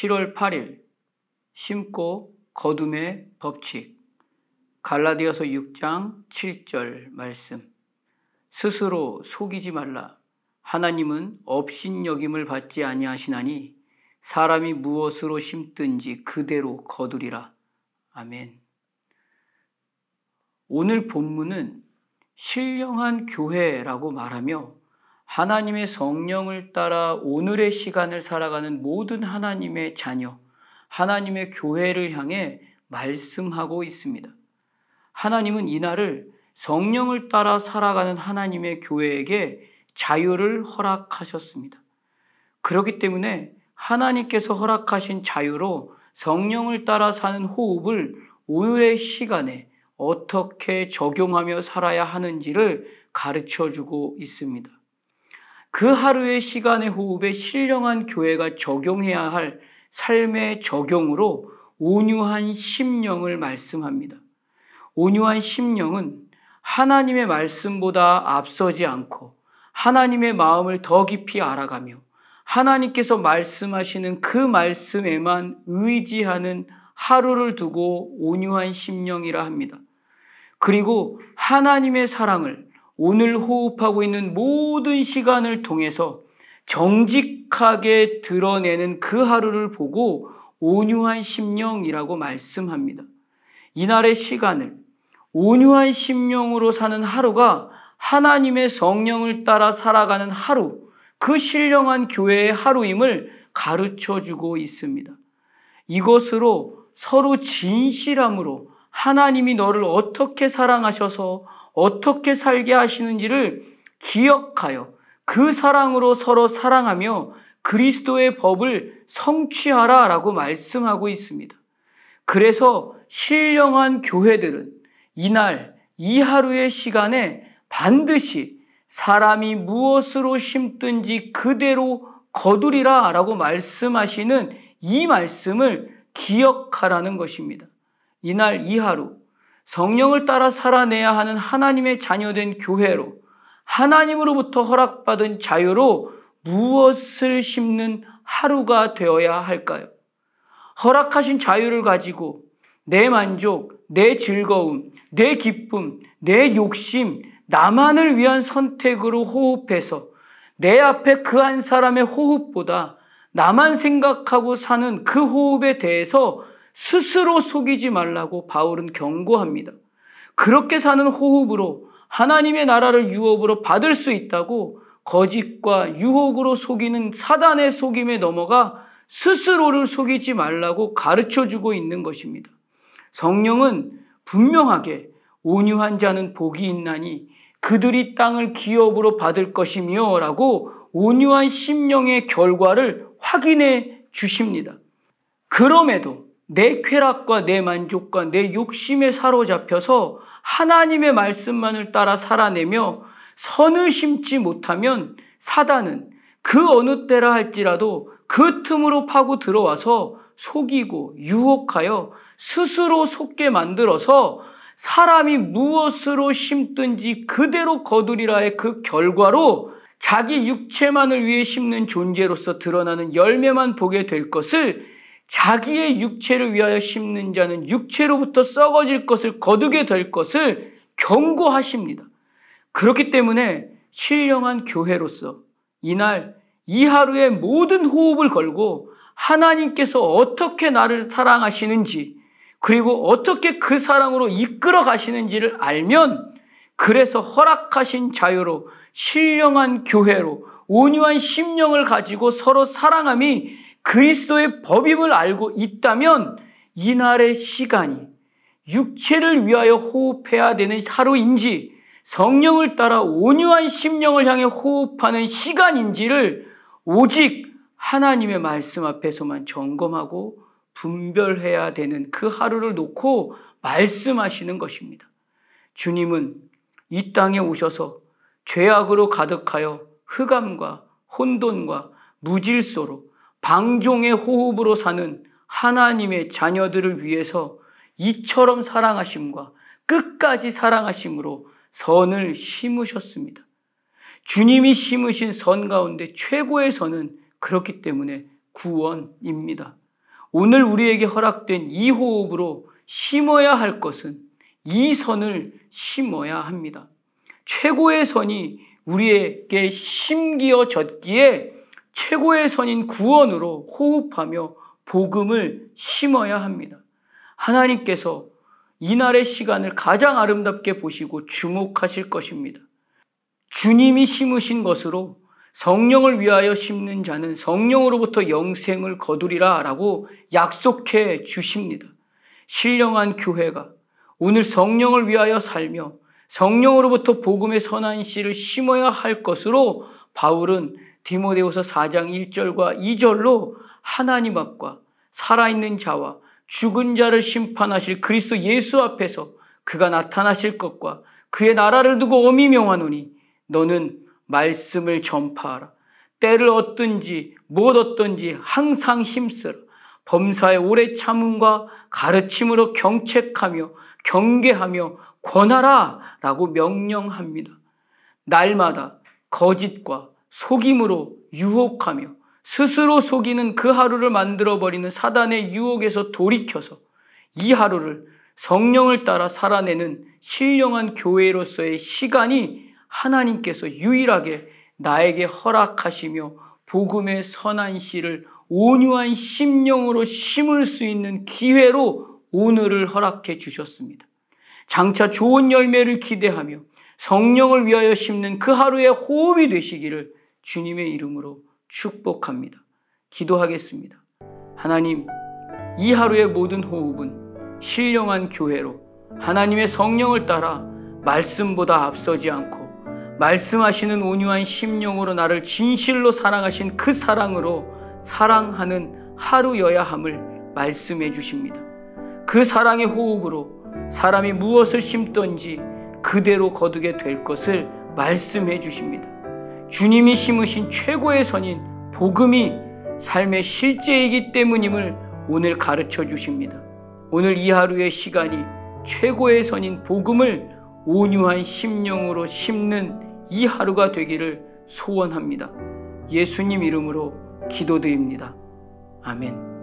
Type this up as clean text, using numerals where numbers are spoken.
7월 8일 심고 거둠의 법칙. 갈라디아서 6장 7절 말씀. 스스로 속이지 말라. 하나님은 업신여김을 받지 아니하시나니 사람이 무엇으로 심든지 그대로 거두리라. 아멘. 오늘 본문은 신령한 교회라고 말하며 하나님의 성령을 따라 오늘의 시간을 살아가는 모든 하나님의 자녀, 하나님의 교회를 향해 말씀하고 있습니다. 하나님은 이날을 성령을 따라 살아가는 하나님의 교회에게 자유를 허락하셨습니다. 그렇기 때문에 하나님께서 허락하신 자유로 성령을 따라 사는 호흡을 오늘의 시간에 어떻게 적용하며 살아야 하는지를 가르쳐주고 있습니다. 그 하루의 시간의 호흡에 신령한 교회가 적용해야 할 삶의 적용으로 온유한 심령을 말씀합니다. 온유한 심령은 하나님의 말씀보다 앞서지 않고 하나님의 마음을 더 깊이 알아가며 하나님께서 말씀하시는 그 말씀에만 의지하는 하루를 두고 온유한 심령이라 합니다. 그리고 하나님의 사랑을 오늘 호흡하고 있는 모든 시간을 통해서 정직하게 드러내는 그 하루를 보고 온유한 심령이라고 말씀합니다. 이날의 시간을 온유한 심령으로 사는 하루가 하나님의 성령을 따라 살아가는 하루, 그 신령한 교회의 하루임을 가르쳐주고 있습니다. 이것으로 서로 진실함으로 하나님이 너를 어떻게 사랑하셔서 어떻게 살게 하시는지를 기억하여 그 사랑으로 서로 사랑하며 그리스도의 법을 성취하라 라고 말씀하고 있습니다. 그래서 신령한 교회들은 이날 이 하루의 시간에 반드시 사람이 무엇으로 심든지 그대로 거두리라 라고 말씀하시는 이 말씀을 기억하라는 것입니다. 이날 이 하루 성령을 따라 살아내야 하는 하나님의 자녀된 교회로 하나님으로부터 허락받은 자유로 무엇을 심는 하루가 되어야 할까요? 허락하신 자유를 가지고 내 만족, 내 즐거움, 내 기쁨, 내 욕심, 나만을 위한 선택으로 호흡해서 내 앞에 그 한 사람의 호흡보다 나만 생각하고 사는 그 호흡에 대해서 스스로 속이지 말라고 바울은 경고합니다. 그렇게 사는 호흡으로 하나님의 나라를 유업으로 받을 수 있다고 거짓과 유혹으로 속이는 사단의 속임에 넘어가 스스로를 속이지 말라고 가르쳐주고 있는 것입니다. 성령은 분명하게 온유한 자는 복이 있나니 그들이 땅을 기업으로 받을 것이며 라고 온유한 심령의 결과를 확인해 주십니다. 그럼에도 내 쾌락과 내 만족과 내 욕심에 사로잡혀서 하나님의 말씀만을 따라 살아내며 선을 심지 못하면 사단은 그 어느 때라 할지라도 그 틈으로 파고 들어와서 속이고 유혹하여 스스로 속게 만들어서 사람이 무엇으로 심든지 그대로 거두리라의 그 결과로 자기 육체만을 위해 심는 존재로서 드러나는 열매만 보게 될 것을, 자기의 육체를 위하여 심는 자는 육체로부터 썩어질 것을 거두게 될 것을 경고하십니다. 그렇기 때문에 신령한 교회로서 이날 이 하루의 모든 호흡을 걸고 하나님께서 어떻게 나를 사랑하시는지, 그리고 어떻게 그 사랑으로 이끌어 가시는지를 알면, 그래서 허락하신 자유로 신령한 교회로 온유한 심령을 가지고 서로 사랑함이 그리스도의 법임을 알고 있다면 이날의 시간이 육체를 위하여 호흡해야 되는 하루인지 성령을 따라 온유한 심령을 향해 호흡하는 시간인지를 오직 하나님의 말씀 앞에서만 점검하고 분별해야 되는 그 하루를 놓고 말씀하시는 것입니다. 주님은 이 땅에 오셔서 죄악으로 가득하여 흑암과 혼돈과 무질서로 방종의 호흡으로 사는 하나님의 자녀들을 위해서 이처럼 사랑하심과 끝까지 사랑하심으로 선을 심으셨습니다. 주님이 심으신 선 가운데 최고의 선은 그렇기 때문에 구원입니다. 오늘 우리에게 허락된 이 호흡으로 심어야 할 것은 이 선을 심어야 합니다. 최고의 선이 우리에게 심기어졌기에 최고의 선인 구원으로 호흡하며 복음을 심어야 합니다. 하나님께서 이날의 시간을 가장 아름답게 보시고 주목하실 것입니다. 주님이 심으신 것으로 성령을 위하여 심는 자는 성령으로부터 영생을 거두리라 라고 약속해 주십니다. 신령한 교회가 오늘 성령을 위하여 살며 성령으로부터 복음의 선한 씨를 심어야 할 것으로 바울은 디모데후서 4장 1절과 2절로 하나님 앞과 살아있는 자와 죽은 자를 심판하실 그리스도 예수 앞에서 그가 나타나실 것과 그의 나라를 두고 엄히 명하노니 너는 말씀을 전파하라. 때를 얻든지 못 얻든지 항상 힘쓰라. 범사의 오래 참음과 가르침으로 경책하며 경계하며 권하라 라고 명령합니다. 날마다 거짓과 속임으로 유혹하며 스스로 속이는 그 하루를 만들어버리는 사단의 유혹에서 돌이켜서 이 하루를 성령을 따라 살아내는 신령한 교회로서의 시간이 하나님께서 유일하게 나에게 허락하시며 복음의 선한 씨를 온유한 심령으로 심을 수 있는 기회로 오늘을 허락해 주셨습니다. 장차 좋은 열매를 기대하며 성령을 위하여 심는 그 하루의 호흡이 되시기를 주님의 이름으로 축복합니다. 기도하겠습니다. 하나님, 이 하루의 모든 호흡은 신령한 교회로 하나님의 성령을 따라 말씀보다 앞서지 않고 말씀하시는 온유한 심령으로 나를 진실로 사랑하신 그 사랑으로 사랑하는 하루여야 함을 말씀해 주십니다. 그 사랑의 호흡으로 사람이 무엇을 심든지 그대로 거두게 될 것을 말씀해 주십니다. 주님이 심으신 최고의 선인 복음이 삶의 실제이기 때문임을 오늘 가르쳐 주십니다. 오늘 이 하루의 시간이 최고의 선인 복음을 온유한 심령으로 심는 이 하루가 되기를 소원합니다. 예수님 이름으로 기도드립니다. 아멘.